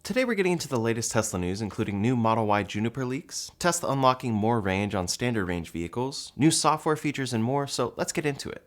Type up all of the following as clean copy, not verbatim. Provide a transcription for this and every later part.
Today we're getting into the latest Tesla news, including new Model Y Juniper leaks, Tesla unlocking more range on standard range vehicles, new software features, and more, so let's get into it.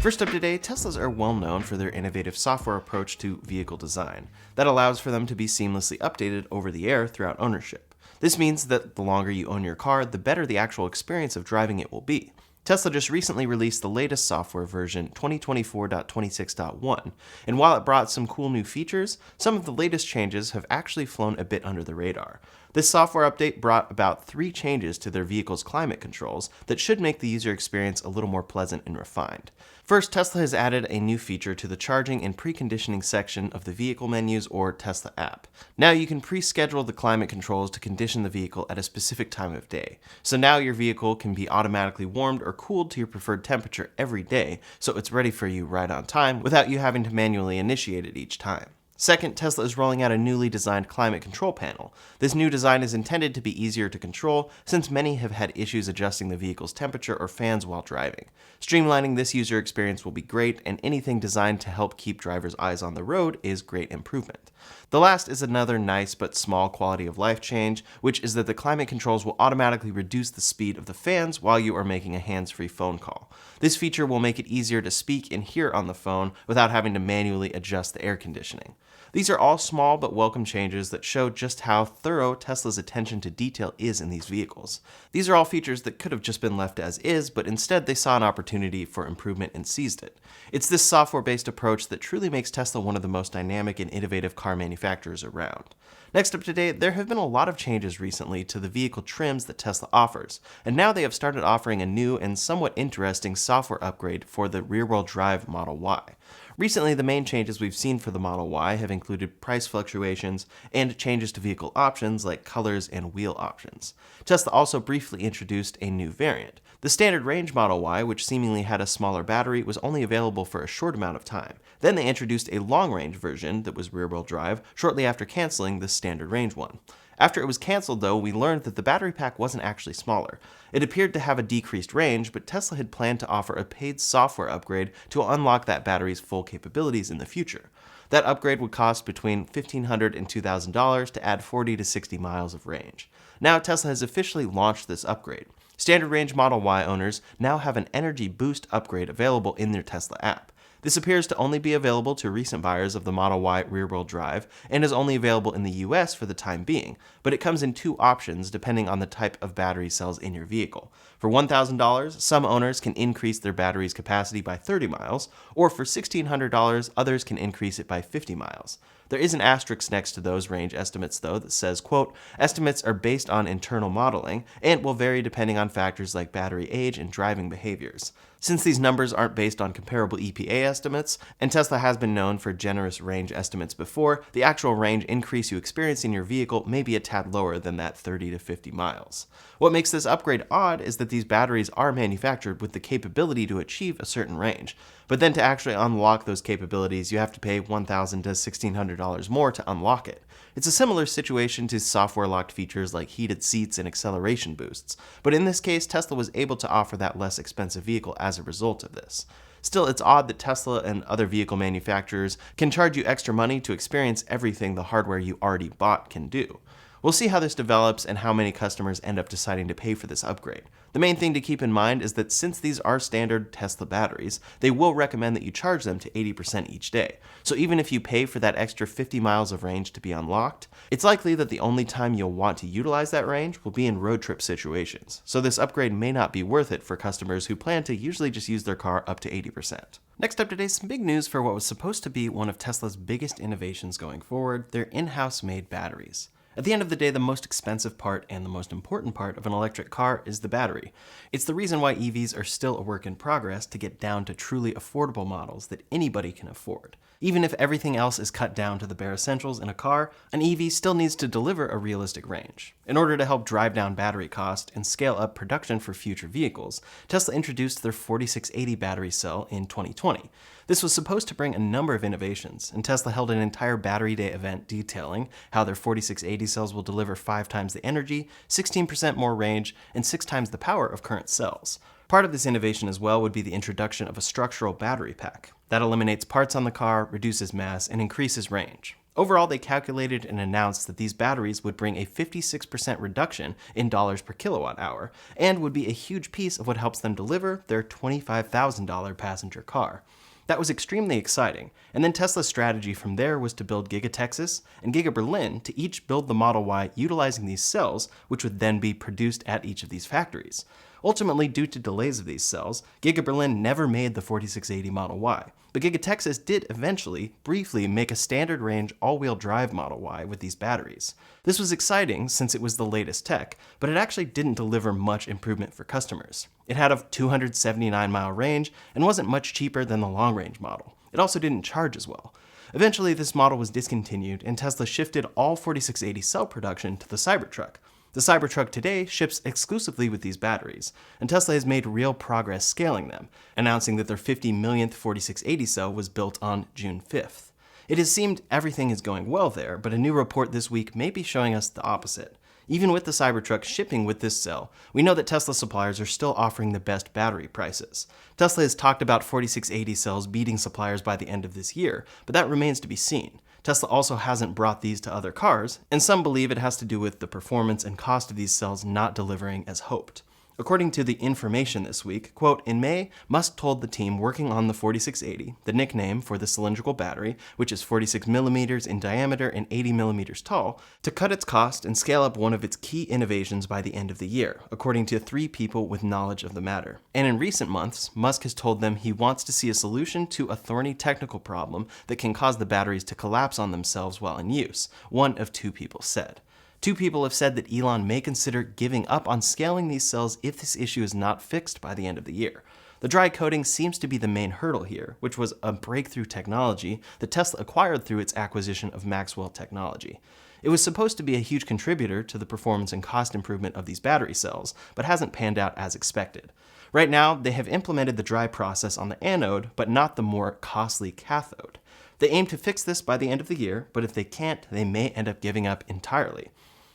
First up today, Teslas are well known for their innovative software approach to vehicle design that allows for them to be seamlessly updated over the air throughout ownership. This means that the longer you own your car, the better the actual experience of driving it will be. Tesla just recently released the latest software version, 2024.26.1, and while it brought some cool new features, some of the latest changes have actually flown a bit under the radar. This software update brought about 3 changes to their vehicle's climate controls that should make the user experience a little more pleasant and refined. First, Tesla has added a new feature to the charging and preconditioning section of the vehicle menus or Tesla app. Now you can pre-schedule the climate controls to condition the vehicle at a specific time of day. So now your vehicle can be automatically warmed or cooled to your preferred temperature every day, so it's ready for you right on time without you having to manually initiate it each time. Second, Tesla is rolling out a newly designed climate control panel. This new design is intended to be easier to control since many have had issues adjusting the vehicle's temperature or fans while driving. Streamlining this user experience will be great, and anything designed to help keep drivers' eyes on the road is great improvement. The last is another nice but small quality of life change, which is that the climate controls will automatically reduce the speed of the fans while you are making a hands-free phone call. This feature will make it easier to speak and hear on the phone without having to manually adjust the air conditioning. These are all small but welcome changes that show just how thorough Tesla's attention to detail is in these vehicles. These are all features that could have just been left as is, but instead they saw an opportunity for improvement and seized it. It's this software-based approach that truly makes Tesla one of the most dynamic and innovative car manufacturers around. Next up today, there have been a lot of changes recently to the vehicle trims that Tesla offers, and now they have started offering a new and somewhat interesting software upgrade for the rear-wheel drive Model Y. Recently, the main changes we've seen for the Model Y have included price fluctuations and changes to vehicle options like colors and wheel options. Tesla also briefly introduced a new variant. The standard range Model Y, which seemingly had a smaller battery, was only available for a short amount of time. Then they introduced a long-range version that was rear-wheel drive shortly after canceling the standard range one. After it was canceled, though, we learned that the battery pack wasn't actually smaller. It appeared to have a decreased range, but Tesla had planned to offer a paid software upgrade to unlock that battery's full capabilities in the future. That upgrade would cost between $1,500 and $2,000 to add 40 to 60 miles of range. Now Tesla has officially launched this upgrade. Standard range Model Y owners now have an Energy Boost upgrade available in their Tesla app. This appears to only be available to recent buyers of the Model Y rear-wheel drive and is only available in the US for the time being, but it comes in 2 options depending on the type of battery cells in your vehicle. For $1,000, some owners can increase their battery's capacity by 30 miles, or for $1,600, others can increase it by 50 miles. There is an asterisk next to those range estimates, though, that says, quote, estimates are based on internal modeling and will vary depending on factors like battery age and driving behaviors. Since these numbers aren't based on comparable EPA estimates, and Tesla has been known for generous range estimates before, the actual range increase you experience in your vehicle may be a tad lower than that 30 to 50 miles. What makes this upgrade odd is that these batteries are manufactured with the capability to achieve a certain range, but then to actually unlock those capabilities, you have to pay $1,000 to $1,600 more to unlock it. It's a similar situation to software-locked features like heated seats and acceleration boosts, but in this case, Tesla was able to offer that less expensive vehicle as a result of this. Still, it's odd that Tesla and other vehicle manufacturers can charge you extra money to experience everything the hardware you already bought can do. We'll see how this develops and how many customers end up deciding to pay for this upgrade. The main thing to keep in mind is that since these are standard Tesla batteries, they will recommend that you charge them to 80% each day. So even if you pay for that extra 50 miles of range to be unlocked, it's likely that the only time you'll want to utilize that range will be in road trip situations. So this upgrade may not be worth it for customers who plan to usually just use their car up to 80%. Next up today, some big news for what was supposed to be one of Tesla's biggest innovations going forward, their in-house made batteries. At the end of the day, the most expensive part and the most important part of an electric car is the battery. It's the reason why EVs are still a work in progress to get down to truly affordable models that anybody can afford. Even if everything else is cut down to the bare essentials in a car, an EV still needs to deliver a realistic range. In order to help drive down battery cost and scale up production for future vehicles, Tesla introduced their 4680 battery cell in 2020. This was supposed to bring a number of innovations, and Tesla held an entire Battery Day event detailing how their 4680 cells will deliver 5 times the energy, 16% more range, and 6 times the power of current cells. Part of this innovation as well would be the introduction of a structural battery pack. That eliminates parts on the car, reduces mass, and increases range. Overall, they calculated and announced that these batteries would bring a 56% reduction in dollars per kilowatt hour, and would be a huge piece of what helps them deliver their $25,000 passenger car. That was extremely exciting, and then Tesla's strategy from there was to build Giga Texas and Giga Berlin to each build the Model Y utilizing these cells, which would then be produced at each of these factories. Ultimately, due to delays of these cells, Giga Berlin never made the 4680 Model Y, but Giga Texas did eventually, briefly, make a standard range all-wheel drive Model Y with these batteries. This was exciting since it was the latest tech, but it actually didn't deliver much improvement for customers. It had a 279-mile range and wasn't much cheaper than the long-range model. It also didn't charge as well. Eventually, this model was discontinued, and Tesla shifted all 4680 cell production to the Cybertruck. The Cybertruck today ships exclusively with these batteries, and Tesla has made real progress scaling them, announcing that their 50 millionth 4680 cell was built on June 5th. It has seemed everything is going well there, but a new report this week may be showing us the opposite. Even with the Cybertruck shipping with this cell, we know that Tesla suppliers are still offering the best battery prices. Tesla has talked about 4680 cells beating suppliers by the end of this year, but that remains to be seen. Tesla also hasn't brought these to other cars, and some believe it has to do with the performance and cost of these cells not delivering as hoped. According to The Information this week, quote, in May, Musk told the team working on the 4680, the nickname for the cylindrical battery, which is 46 millimeters in diameter and 80 millimeters tall, to cut its cost and scale up one of its key innovations by the end of the year, according to 3 people with knowledge of the matter. And in recent months, Musk has told them he wants to see a solution to a thorny technical problem that can cause the batteries to collapse on themselves while in use, one of 2 people said. 2 people have said that Elon may consider giving up on scaling these cells if this issue is not fixed by the end of the year. The dry coating seems to be the main hurdle here, which was a breakthrough technology that Tesla acquired through its acquisition of Maxwell Technology. It was supposed to be a huge contributor to the performance and cost improvement of these battery cells, but hasn't panned out as expected. Right now, they have implemented the dry process on the anode, but not the more costly cathode. They aim to fix this by the end of the year, but if they can't, they may end up giving up entirely.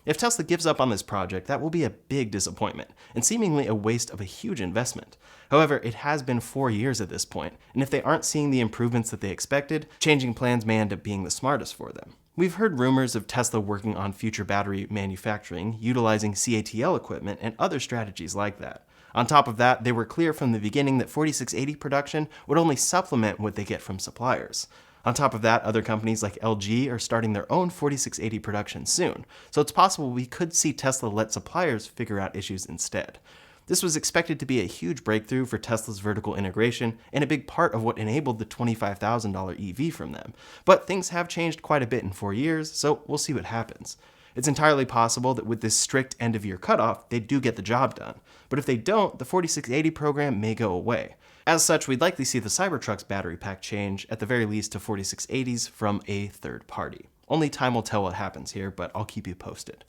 If Tesla gives up on this project, that will be a big disappointment, and seemingly a waste of a huge investment. However, it has been 4 years at this point, and if they aren't seeing the improvements that they expected, changing plans may end up being the smartest for them. We've heard rumors of Tesla working on future battery manufacturing, utilizing CATL equipment, and other strategies like that. On top of that, they were clear from the beginning that 4680 production would only supplement what they get from suppliers. On top of that, other companies like LG are starting their own 4680 production soon, so it's possible we could see Tesla let suppliers figure out issues instead. This was expected to be a huge breakthrough for Tesla's vertical integration and a big part of what enabled the $25,000 EV from them. But things have changed quite a bit in 4 years, so we'll see what happens. It's entirely possible that with this strict end-of-year cutoff, they do get the job done. But if they don't, the 4680 program may go away. As such, we'd likely see the Cybertruck's battery pack change, at the very least to 4680s, from a third party. Only time will tell what happens here, but I'll keep you posted.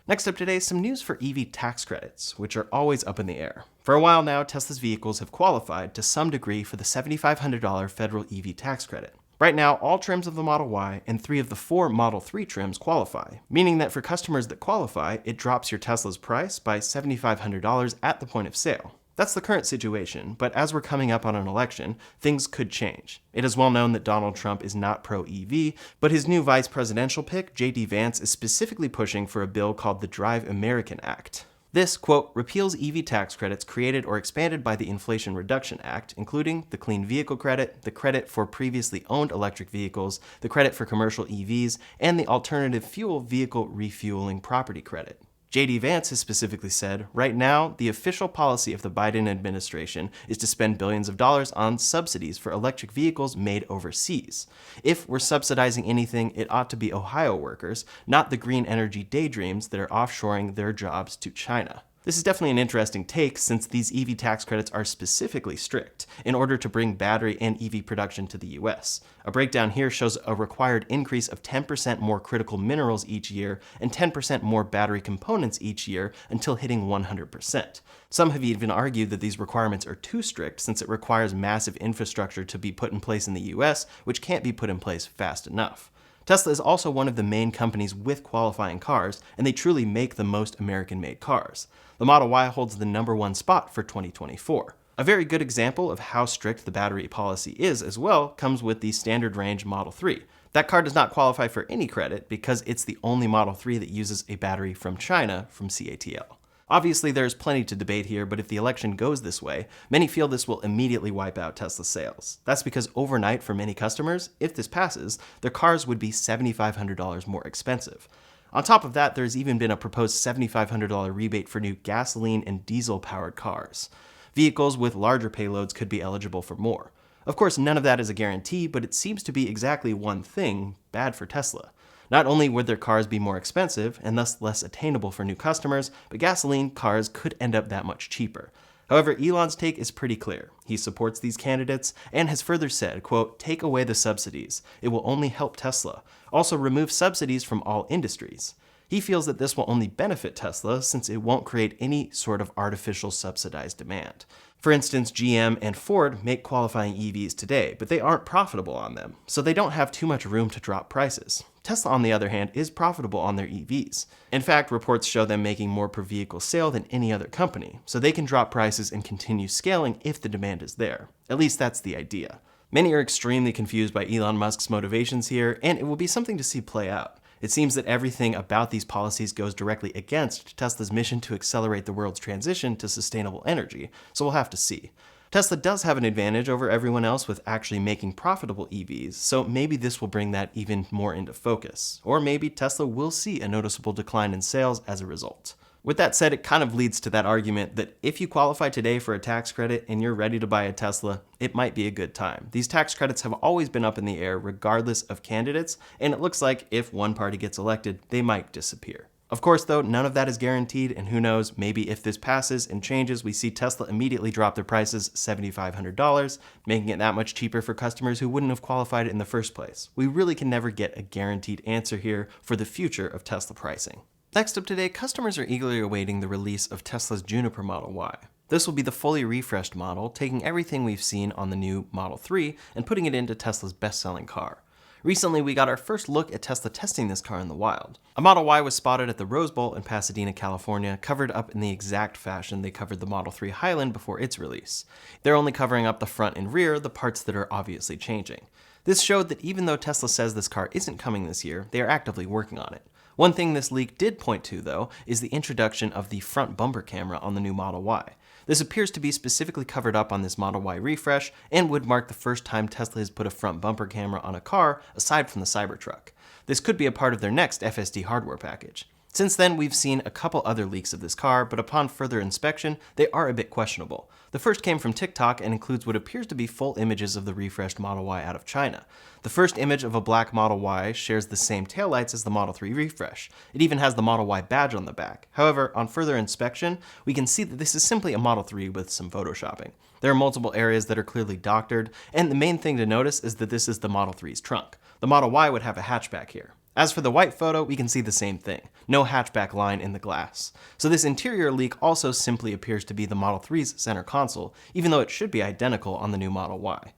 Next up today, some news for EV tax credits, which are always up in the air. For a while now, Tesla's vehicles have qualified to some degree for the $7,500 federal EV tax credit. Right now, all trims of the Model Y and 3 of the 4 Model 3 trims qualify, meaning that for customers that qualify, it drops your Tesla's price by $7,500 at the point of sale. That's the current situation, but as we're coming up on an election, things could change. It is well known that Donald Trump is not pro-EV, but his new vice presidential pick, J.D. Vance, is specifically pushing for a bill called the Drive American Act. This, quote, repeals EV tax credits created or expanded by the Inflation Reduction Act, including the Clean Vehicle Credit, the credit for previously owned electric vehicles, the credit for commercial EVs, and the Alternative Fuel Vehicle Refueling Property Credit. J.D. Vance has specifically said, right now, the official policy of the Biden administration is to spend billions of dollars on subsidies for electric vehicles made overseas. If we're subsidizing anything, it ought to be Ohio workers, not the green energy daydreams that are offshoring their jobs to China. This is definitely an interesting take since these EV tax credits are specifically strict in order to bring battery and EV production to the US. A breakdown here shows a required increase of 10% more critical minerals each year and 10% more battery components each year until hitting 100%. Some have even argued that these requirements are too strict since it requires massive infrastructure to be put in place in the US, which can't be put in place fast enough. Tesla is also one of the main companies with qualifying cars, and they truly make the most American-made cars. The Model Y holds the #1 spot for 2024. A very good example of how strict the battery policy is as well comes with the standard range Model 3. That car does not qualify for any credit because it's the only Model 3 that uses a battery from China from CATL. Obviously, there's plenty to debate here, but if the election goes this way, many feel this will immediately wipe out Tesla sales. That's because overnight for many customers, if this passes, their cars would be $7,500 more expensive. On top of that, there's even been a proposed $7,500 rebate for new gasoline and diesel-powered cars. Vehicles with larger payloads could be eligible for more. Of course, none of that is a guarantee, but it seems to be exactly one thing: bad for Tesla. Not only would their cars be more expensive, and thus less attainable for new customers, but gasoline cars could end up that much cheaper. However, Elon's take is pretty clear. He supports these candidates and has further said, quote, "Take away the subsidies. It will only help Tesla. Also remove subsidies from all industries." He feels that this will only benefit Tesla since it won't create any sort of artificial subsidized demand. For instance, GM and Ford make qualifying EVs today, but they aren't profitable on them, so they don't have too much room to drop prices. Tesla, on the other hand, is profitable on their EVs. In fact, reports show them making more per vehicle sale than any other company, so they can drop prices and continue scaling if the demand is there. At least that's the idea. Many are extremely confused by Elon Musk's motivations here, and it will be something to see play out. It seems that everything about these policies goes directly against Tesla's mission to accelerate the world's transition to sustainable energy, so we'll have to see. Tesla does have an advantage over everyone else with actually making profitable EVs, so maybe this will bring that even more into focus. Or maybe Tesla will see a noticeable decline in sales as a result. With that said, it kind of leads to that argument that if you qualify today for a tax credit and you're ready to buy a Tesla, it might be a good time. These tax credits have always been up in the air regardless of candidates, and it looks like if one party gets elected, they might disappear. Of course, though, none of that is guaranteed, and who knows, maybe if this passes and changes, we see Tesla immediately drop their prices $7,500, making it that much cheaper for customers who wouldn't have qualified in the first place. We really can never get a guaranteed answer here for the future of Tesla pricing. Next up today, customers are eagerly awaiting the release of Tesla's Juniper Model Y. This will be the fully refreshed model, taking everything we've seen on the new Model 3 and putting it into Tesla's best-selling car. Recently, we got our first look at Tesla testing this car in the wild. A Model Y was spotted at the Rose Bowl in Pasadena, California, covered up in the exact fashion they covered the Model 3 Highland before its release. They're only covering up the front and rear, the parts that are obviously changing. This showed that even though Tesla says this car isn't coming this year, they are actively working on it. One thing this leak did point to, though, is the introduction of the front bumper camera on the new Model Y. This appears to be specifically covered up on this Model Y refresh and would mark the first time Tesla has put a front bumper camera on a car aside from the Cybertruck. This could be a part of their next FSD hardware package. Since then, we've seen a couple other leaks of this car, but upon further inspection, they are a bit questionable. The first came from TikTok and includes what appears to be full images of the refreshed Model Y out of China. The first image of a black Model Y shares the same taillights as the Model 3 refresh. It even has the Model Y badge on the back. However, on further inspection, we can see that this is simply a Model 3 with some photoshopping. There are multiple areas that are clearly doctored, and the main thing to notice is that this is the Model 3's trunk. The Model Y would have a hatchback here. As for the white photo, we can see the same thing. No hatchback line in the glass. So this interior leak also simply appears to be the Model 3's center console, even though it should be identical on the new Model Y.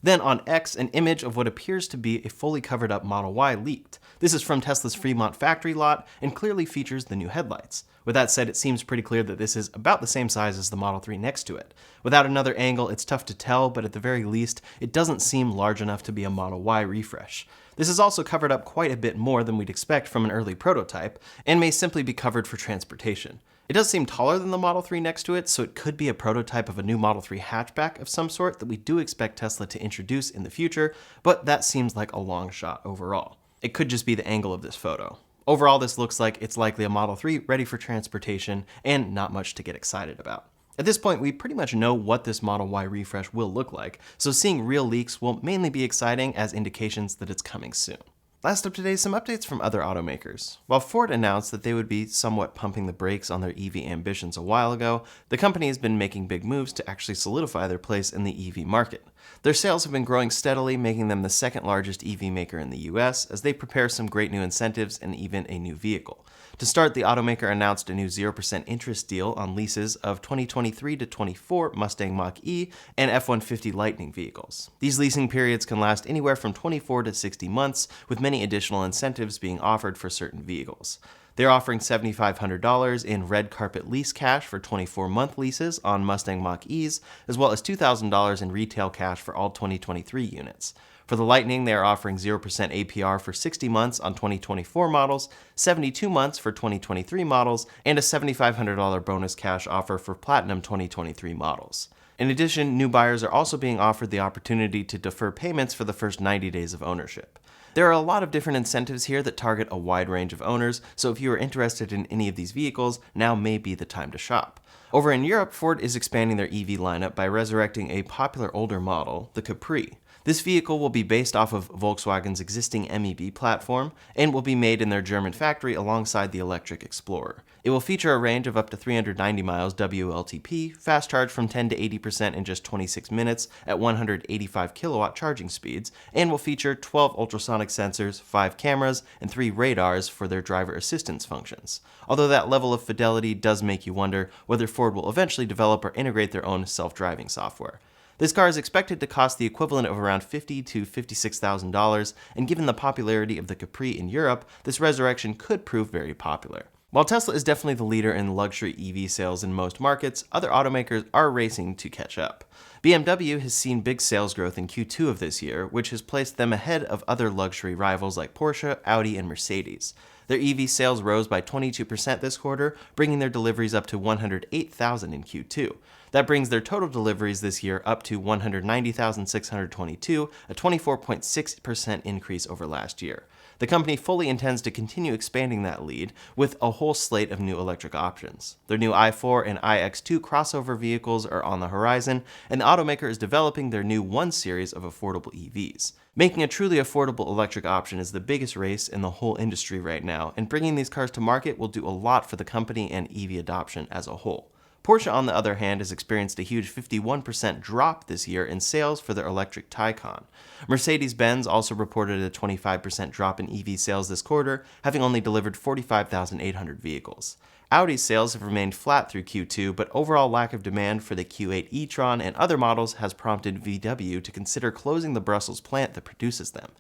Then on X, an image of what appears to be a fully covered up Model Y leaked. This is from Tesla's Fremont factory lot and clearly features the new headlights. With that said, it seems pretty clear that this is about the same size as the Model 3 next to it. Without another angle, it's tough to tell, but at the very least, it doesn't seem large enough to be a Model Y refresh. This is also covered up quite a bit more than we'd expect from an early prototype, and may simply be covered for transportation. It does seem taller than the Model 3 next to it, so it could be a prototype of a new Model 3 hatchback of some sort that we do expect Tesla to introduce in the future, but that seems like a long shot overall. It could just be the angle of this photo. Overall, this looks like it's likely a Model 3 ready for transportation and not much to get excited about. At this point, we pretty much know what this Model Y refresh will look like, so seeing real leaks will mainly be exciting as indications that it's coming soon. Last up today, some updates from other automakers. While Ford announced that they would be somewhat pumping the brakes on their EV ambitions a while ago, the company has been making big moves to actually solidify their place in the EV market. Their sales have been growing steadily, making them the second largest EV maker in the US as they prepare some great new incentives and even a new vehicle. To start, the automaker announced a new 0% interest deal on leases of 2023 to 24 Mustang Mach-E and F-150 Lightning vehicles. These leasing periods can last anywhere from 24 to 60 months, with many additional incentives being offered for certain vehicles. They're offering $7,500 in red carpet lease cash for 24-month leases on Mustang Mach-E's, as well as $2,000 in retail cash for all 2023 units. For the Lightning, they are offering 0% APR for 60 months on 2024 models, 72 months for 2023 models, and a $7,500 bonus cash offer for Platinum 2023 models. In addition, new buyers are also being offered the opportunity to defer payments for the first 90 days of ownership. There are a lot of different incentives here that target a wide range of owners, so if you are interested in any of these vehicles, now may be the time to shop. Over in Europe, Ford is expanding their EV lineup by resurrecting a popular older model, the Capri. This vehicle will be based off of Volkswagen's existing MEB platform and will be made in their German factory alongside the electric Explorer. It will feature a range of up to 390 miles WLTP, fast charge from 10 to 80% in just 26 minutes at 185 kilowatt charging speeds, and will feature 12 ultrasonic sensors, 5 cameras, and 3 radars for their driver assistance functions. Although that level of fidelity does make you wonder whether Ford will eventually develop or integrate their own self-driving software. This car is expected to cost the equivalent of around $50,000 to $56,000, and given the popularity of the Capri in Europe, this resurrection could prove very popular. While Tesla is definitely the leader in luxury EV sales in most markets, other automakers are racing to catch up. BMW has seen big sales growth in Q2 of this year, which has placed them ahead of other luxury rivals like Porsche, Audi, and Mercedes. Their EV sales rose by 22% this quarter, bringing their deliveries up to 108,000 in Q2. That brings their total deliveries this year up to 190,622, a 24.6% increase over last year. The company fully intends to continue expanding that lead with a whole slate of new electric options. Their new i4 and iX2 crossover vehicles are on the horizon, and the automaker is developing their new 1 series of affordable EVs. Making a truly affordable electric option is the biggest race in the whole industry right now, and bringing these cars to market will do a lot for the company and EV adoption as a whole. Porsche, on the other hand, has experienced a huge 51% drop this year in sales for their electric Taycan. Mercedes-Benz also reported a 25% drop in EV sales this quarter, having only delivered 45,800 vehicles. Audi's sales have remained flat through Q2, but overall lack of demand for the Q8 e-tron and other models has prompted VW to consider closing the Brussels plant that produces them.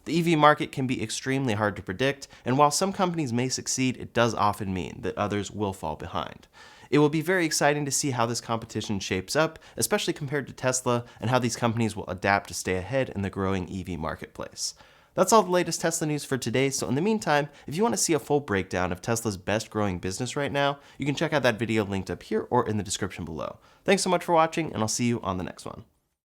The EV market can be extremely hard to predict, and while some companies may succeed, it does often mean that others will fall behind. It will be very exciting to see how this competition shapes up, especially compared to Tesla, and how these companies will adapt to stay ahead in the growing EV marketplace. That's all the latest Tesla news for today, so in the meantime, if you want to see a full breakdown of Tesla's best growing business right now, you can check out that video linked up here or in the description below. Thanks so much for watching, and I'll see you on the next one.